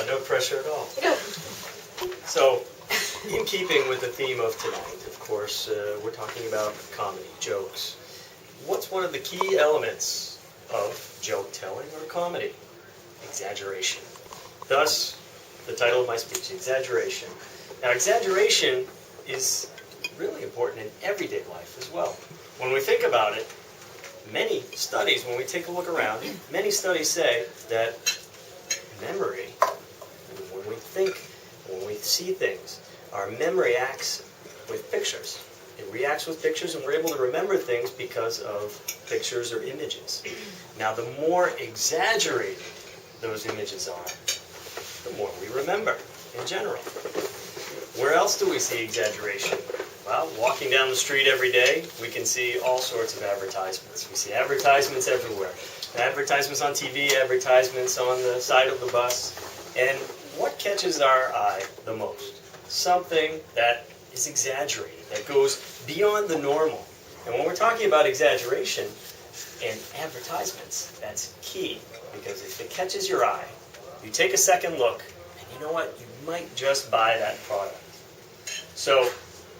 No pressure at all. So, in keeping with the theme of tonight, of course, we're talking about comedy, jokes. What's one of the key elements of joke telling or comedy? Exaggeration. Thus, the title of my speech, exaggeration. Now, exaggeration is really important in everyday life as well. When we think about it, many studies, when we take a look around, many studies say that memory, when we think, when we see things, our memory acts with pictures. It reacts with pictures, and we're able to remember things because of pictures or images. Now, the more exaggerated those images are, the more we remember in general. Where else do we see exaggeration? Well, walking down the street every day, we can see all sorts of advertisements. We see advertisements everywhere. Advertisements on TV, advertisements on the side of the bus. And what catches our eye the most? Something that is exaggerated, that goes beyond the normal. And when we're talking about exaggeration in advertisements, that's key. Because if it catches your eye, you take a second look, and you know what? You might just buy that product. So,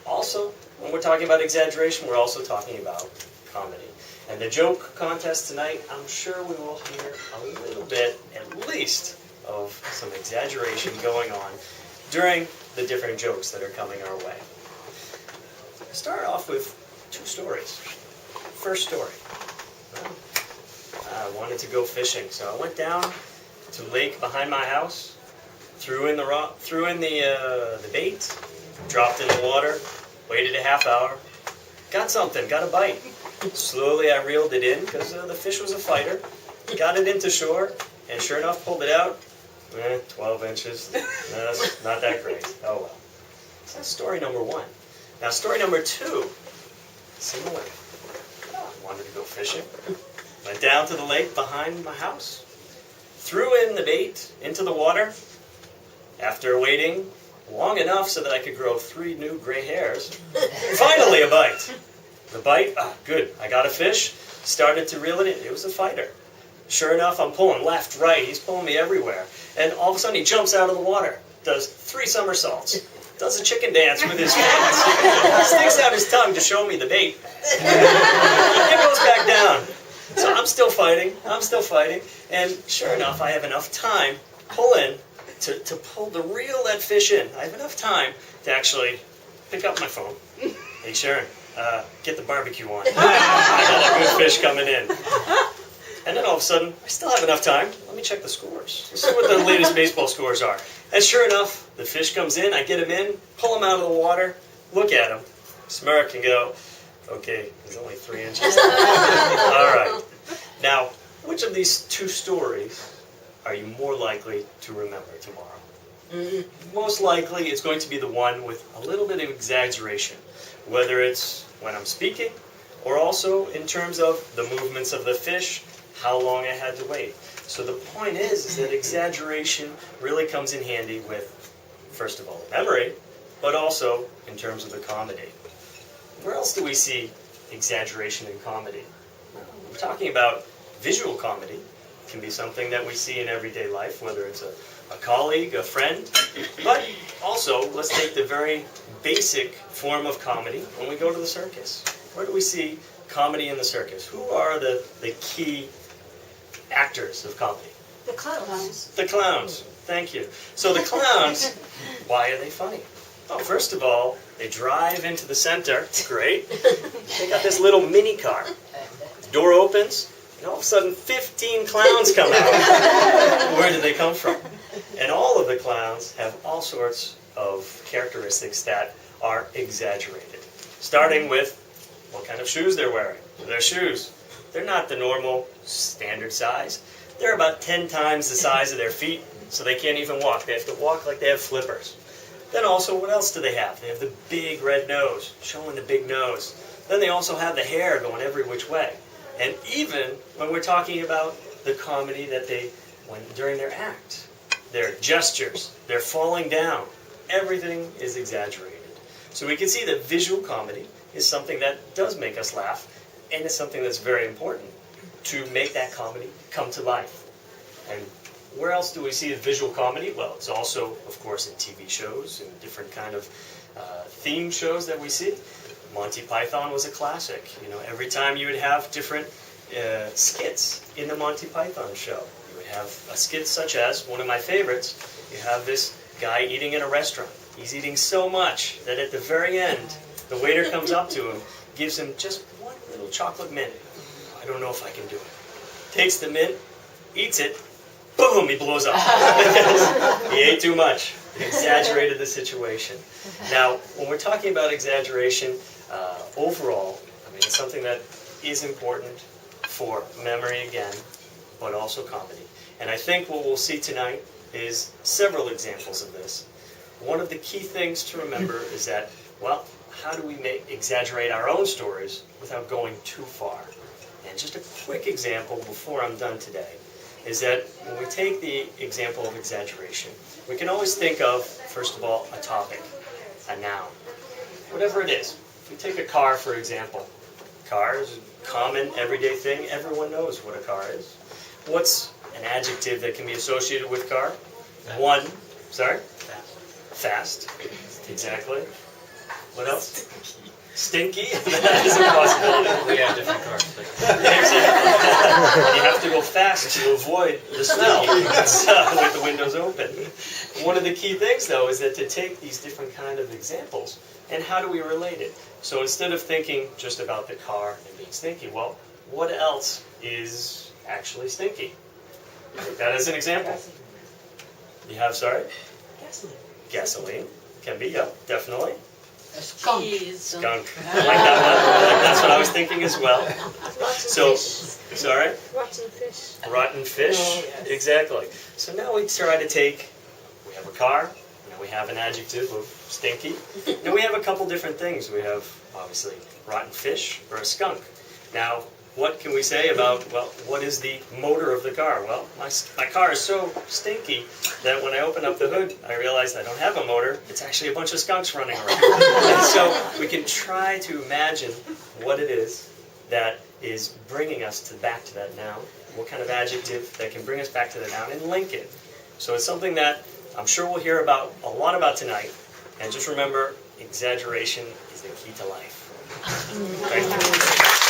also, when we're talking about exaggeration, we're also talking about comedy. And the joke contest tonight, I'm sure we will hear a little bit, at least, of some exaggeration going on during the different jokes that are coming our way. I'll start off with two stories. First story. I wanted to go fishing, so I went down to the lake behind my house, threw in the bait, dropped in the water, waited a half hour, got something, got a bite. Slowly I reeled it in because the fish was a fighter, got it into shore, and sure enough pulled it out. 12 inches, that's not that great. Oh well. So that's story number one. Now story number two, similar. I wanted to go fishing. Went down to the lake behind my house, threw in the bait into the water. After waiting long enough so that I could grow 3 new gray hairs, finally a bite. The bite, good, I got a fish, started to reel it in. It was a fighter. Sure enough, I'm pulling left, right, he's pulling me everywhere. And all of a sudden he jumps out of the water, does 3 somersaults, does a chicken dance with his fins, sticks out his tongue to show me the bait, and goes back down. So I'm still fighting, and sure enough, I have enough time to pull to reel that fish in. I have enough time to actually pick up my phone. Hey Sharon, get the barbecue on. I got a good fish coming in. And then all of a sudden, I still have enough time. Let me check the scores. Let's see what the latest baseball scores are. And sure enough, the fish comes in, I get him in, pull him out of the water, look at him, smirk and go, okay, he's only 3 inches. All right. Now, which of these two stories are you more likely to remember tomorrow? Most likely, it's going to be the one with a little bit of exaggeration, whether it's when I'm speaking, or also in terms of the movements of the fish, how long I had to wait. So the point is that exaggeration really comes in handy with, first of all, memory, but also in terms of the comedy. Where else do we see exaggeration in comedy? We're talking about visual comedy. It can be something that we see in everyday life, whether it's a colleague, a friend, but also let's take the very basic form of comedy when we go to the circus. Where do we see comedy in the circus? Who are the key actors of comedy? The clowns. The clowns. Thank you. So the clowns, why are they funny? Well, first of all, they drive into the center. Great. They got this little mini car. The door opens, and all of a sudden 15 clowns come out. Where did they come from? And all of the clowns have all sorts of characteristics that are exaggerated. Starting with what kind of shoes they're wearing. Their shoes, they're not the normal standard size. They're about 10 times the size of their feet, so they can't even walk. They have to walk like they have flippers. Then also, what else do they have? They have the big red nose, showing the big nose. Then they also have the hair going every which way. And even when we're talking about the comedy that during their act, their gestures, their falling down, everything is exaggerated. So we can see that visual comedy is something that does make us laugh, and it's something that's very important to make that comedy come to life. And where else do we see visual comedy? Well, it's also, of course, in TV shows and different kind of theme shows that we see. Monty Python was a classic. You know, every time you would have different skits in the Monty Python show. You would have a skit such as, one of my favorites, you have this guy eating in a restaurant. He's eating so much that at the very end, the waiter comes up to him, gives him just one little chocolate mint. I don't know if I can do it. Takes the mint, eats it, boom, he blows up. He ate too much. He exaggerated the situation. Now, when we're talking about exaggeration, overall, I mean, it's something that is important for memory again, but also comedy. And I think what we'll see tonight is several examples of this. One of the key things to remember is that, well, how do we exaggerate our own stories without going too far? And just a quick example before I'm done today is that when we take the example of exaggeration, we can always think of, first of all, a topic, a noun, whatever it is. If we take a car, for example, car is a common, everyday thing. Everyone knows what a car is. What's an adjective that can be associated with car? One, sorry? Fast. Exactly. What else? Stinky. That is a possibility. We have different cars. Exactly. You have to go fast to avoid the smell with the windows open. One of the key things, though, is that to take these different kind of examples and how do we relate it? So instead of thinking just about the car and being stinky, well, what else is actually stinky? Take that as an example. You have, sorry? Gasoline. Gasoline. Can be, yeah, definitely. A skunk. Skunk. I like that one. That's what I was thinking as well. So, sorry? Rotten fish. Rotten fish. Oh, yes. Exactly. So now we try to take, we have a car, now we have an adjective of stinky. Now we have a couple different things. We have, obviously, rotten fish or a skunk. Now, what can we say about, well, what is the motor of the car? Well, my car is so stinky that when I open up the hood, I realize I don't have a motor. It's actually a bunch of skunks running around. And so we can try to imagine what it is that is bringing us back to that noun. What kind of adjective that can bring us back to the noun and link it. So it's something that I'm sure we'll hear about a lot about tonight. And just remember, exaggeration is the key to life. Thank you.